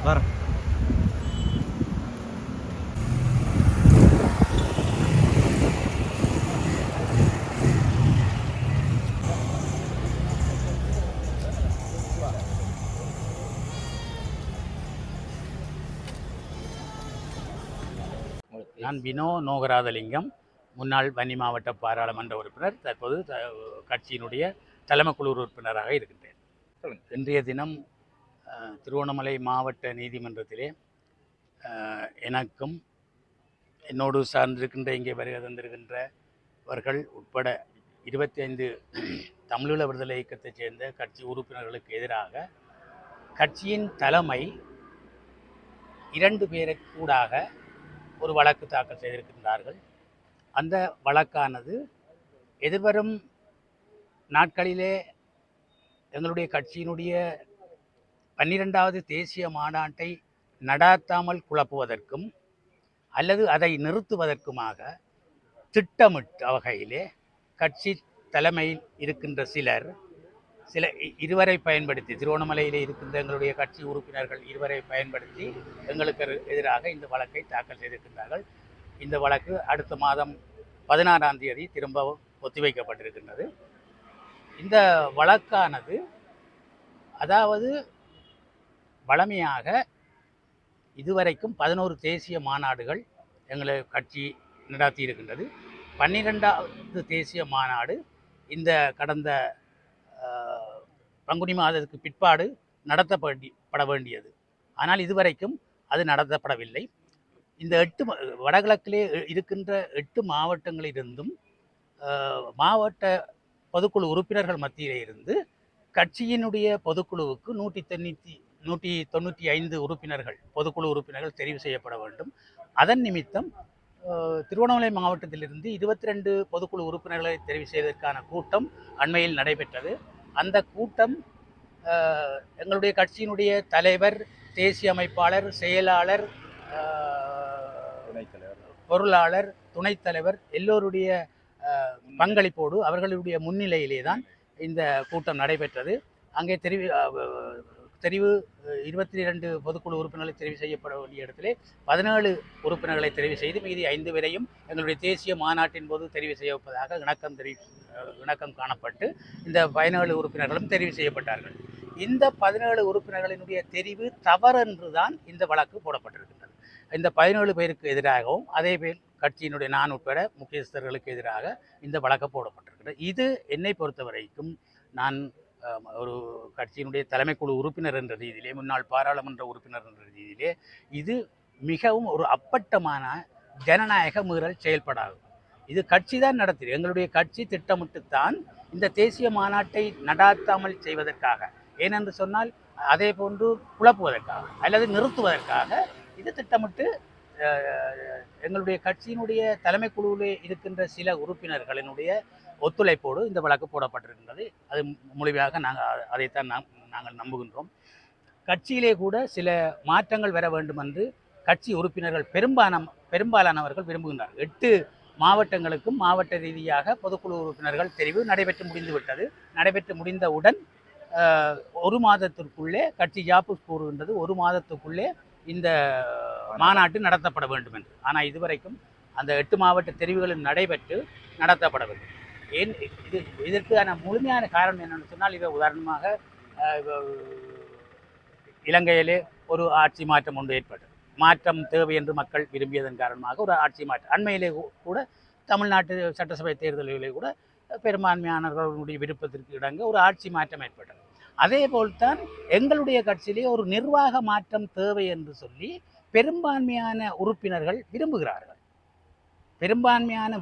வரேன். நான் வினோ நோகராதலிங்கம், முன்னாள் வன்னி மாவட்ட பாராளுமன்ற உறுப்பினர், தற்போது கட்சியினுடைய தலைமை குழு உறுப்பினராக இருக்கின்றேன். இன்றைய தினம் திருவண்ணாமலை மாவட்ட நீதிமன்றத்திலே எனக்கும் என்னோடு சார்ந்திருக்கின்ற இங்கே வருகை தந்திருக்கின்றவர்கள் உட்பட 25 தமிழீழ விடுதலை இயக்கத்தைச் சேர்ந்த கட்சி உறுப்பினர்களுக்கு எதிராக கட்சியின் தலைமை 2 பேருக்கு கூடாக ஒரு வழக்கு தாக்கல் செய்திருக்கின்றார்கள். அந்த வழக்கானது எதிர்வரும் நாட்களிலே எங்களுடைய கட்சியினுடைய 12வது தேசிய மாநாட்டை நடாத்தாமல் குழப்புவதற்கும் அல்லது அதை நிறுத்துவதற்குமாக திட்டமிட்ட வகையிலே கட்சி தலைமையில் இருக்கின்ற சில இருவரை பயன்படுத்தி, திருவண்ணாமலையிலே இருக்கின்ற எங்களுடைய கட்சி உறுப்பினர்கள் இருவரை பயன்படுத்தி எங்களுக்கு எதிராக இந்த வழக்கை தாக்கல் செய்திருக்கின்றார்கள். இந்த வழக்கு அடுத்த மாதம் 16ஆம் தேதி திரும்பவும் ஒத்திவைக்கப்பட்டிருக்கின்றது. இந்த வழக்கானது அதாவது வழமையாக இதுவரைக்கும் 11 தேசிய மாநாடுகள் எங்களை கட்சி நடாத்தி இருக்கின்றது. 12வது தேசிய மாநாடு இந்த கடந்த பங்குனி மாதத்துக்கு பிற்பாடு நடத்தப்பட வேண்டியது. ஆனால் இதுவரைக்கும் அது நடத்தப்படவில்லை. இந்த 8 வடகிழக்கிலே இருக்கின்ற 8 மாவட்டங்களிலிருந்தும் மாவட்ட பொதுக்குழு உறுப்பினர்கள் மத்தியிலே இருந்து கட்சியினுடைய பொதுக்குழுவுக்கு 195 உறுப்பினர்கள், பொதுக்குழு உறுப்பினர்கள் தெரிவு செய்யப்பட வேண்டும். அதன் நிமித்தம் திருவண்ணாமலை மாவட்டத்திலிருந்து 22 பொதுக்குழு உறுப்பினர்களை தெரிவு செய்வதற்கான கூட்டம் அண்மையில் நடைபெற்றது. அந்த கூட்டம் எங்களுடைய கட்சியினுடைய தலைவர், தேசிய அமைப்பாளர், செயலாளர், பொருளாளர், துணைத் தலைவர் எல்லோருடைய பங்களிப்போடு அவர்களுடைய முன்னிலையிலே தான் இந்த கூட்டம் நடைபெற்றது. அங்கே தெரிவு 22 பொதுக்குழு உறுப்பினர்களை தெரிவு செய்யப்பட வேண்டிய இடத்திலே 17 உறுப்பினர்களை தெரிவு செய்து மீதி 5 பேரையும் எங்களுடைய தேசிய மாநாட்டின் போது தெரிவு செய்யப்பதாக இணக்கம் காணப்பட்டு இந்த 17 உறுப்பினர்களும் தெரிவு செய்யப்பட்டார்கள். இந்த 17 உறுப்பினர்களினுடைய தெரிவு தவறென்றுதான் இந்த வழக்கு போடப்பட்டிருக்கின்றது. இந்த 17 பேருக்கு எதிராகவும் அதே பேர் கட்சியினுடைய நான் உட்பட முக்கியஸ்தர்களுக்கு எதிராக இந்த வழக்கு போடப்பட்டிருக்கிறது. இது என்னை பொறுத்த வரைக்கும் நான் ஒரு கட்சியினுடைய தலைமை குழு உறுப்பினர் என்ற ரீதியிலே, முன்னாள் பாராளுமன்ற உறுப்பினர் என்ற ரீதியிலே இது மிகவும் ஒரு அப்பட்டமான ஜனநாயக மீறல் செயல்படாகும். இது கட்சி தான் நடத்தியது. எங்களுடைய கட்சி திட்டமிட்டுத்தான் இந்த தேசிய மாநாட்டை நடாத்தாமல் செய்வதற்காக, ஏனென்று சொன்னால் அதே போன்று குழப்புவதற்காக அல்லது நிறுத்துவதற்காக இது திட்டமிட்டு எங்களுடைய கட்சியினுடைய தலைமை குழுவிலே இருக்கின்ற சில உறுப்பினர்களினுடைய ஒத்துழைப்போடு இந்த வழக்கு போடப்பட்டிருக்கின்றது. அது முழுமையாக அதைத்தான் நாங்கள் நம்புகின்றோம். கட்சியிலே கூட சில மாற்றங்கள் வர வேண்டும் என்று கட்சி உறுப்பினர்கள் பெரும்பாலானவர்கள் விரும்புகின்றார்கள். 8 மாவட்டங்களுக்கும் மாவட்ட ரீதியாக பொதுக்குழு உறுப்பினர்கள் தெரிவு நடைபெற்று முடிந்தவுடன் 1 மாதத்திற்குள்ளே கட்சி ஜாப்பு கூறுகின்றது 1 மாதத்துக்குள்ளே இந்த மாநாட்டு நடத்தப்பட வேண்டும் என்று. ஆனால் இதுவரைக்கும் அந்த 8 மாவட்ட தெரிவுகளும் நடைபெற்று நடத்தப்படவில்லை. ஏன் இதற்கான முழுமையான காரணம் என்னென்னு சொன்னால், இதை உதாரணமாக இலங்கையிலே ஒரு ஆட்சி மாற்றம் ஒன்று ஏற்பட்டது. மாற்றம் தேவை என்று மக்கள் விரும்பியதன் காரணமாக ஒரு ஆட்சி மாற்றம். அண்மையிலே கூட தமிழ்நாட்டு சட்டசபை தேர்தல்களிலே கூட பெரும்பான்மையானவர்களுடைய விருப்பத்திற்கு இடங்க ஒரு ஆட்சி மாற்றம் ஏற்பட்டது. அதே போல்தான் எங்களுடைய கட்சியிலே ஒரு நிர்வாக மாற்றம் தேவை என்று சொல்லி பெரும்பான்மையான உறுப்பினர்கள் விரும்புகிறார்கள். பெரும்பான்மையான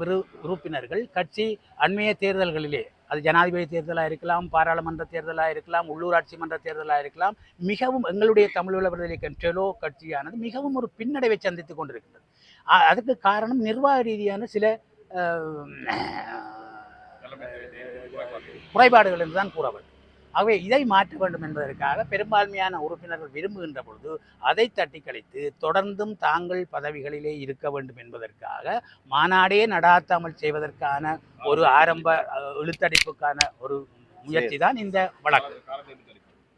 உறுப்பினர்கள் கட்சி அண்மைய தேர்தல்களிலே, அது ஜனாதிபதி தேர்தலாக இருக்கலாம், பாராளுமன்ற தேர்தலாக இருக்கலாம், உள்ளூராட்சி மன்ற தேர்தலாக இருக்கலாம், மிகவும் எங்களுடைய தமிழீழ விடுதலை டெலோ கட்சியானது மிகவும் ஒரு பின்னடைவை சந்தித்து கொண்டிருக்கின்றது. அதுக்கு காரணம் நிர்வாக ரீதியான சில குறைபாடுகள் என்றுதான் கூறப்படும். ஆகவே இதை மாற்ற வேண்டும் என்பதற்காக பெரும்பான்மையான உறுப்பினர்கள் விரும்புகின்ற பொழுது அதை தட்டி கழித்து தொடர்ந்தும் தாங்கள் பதவிகளிலே இருக்க வேண்டும் என்பதற்காக மாநாடே நடாத்தாமல் செய்வதற்கான ஒரு ஆரம்ப இழுத்தடிப்புக்கான ஒரு முயற்சி தான் இந்த வழக்கு.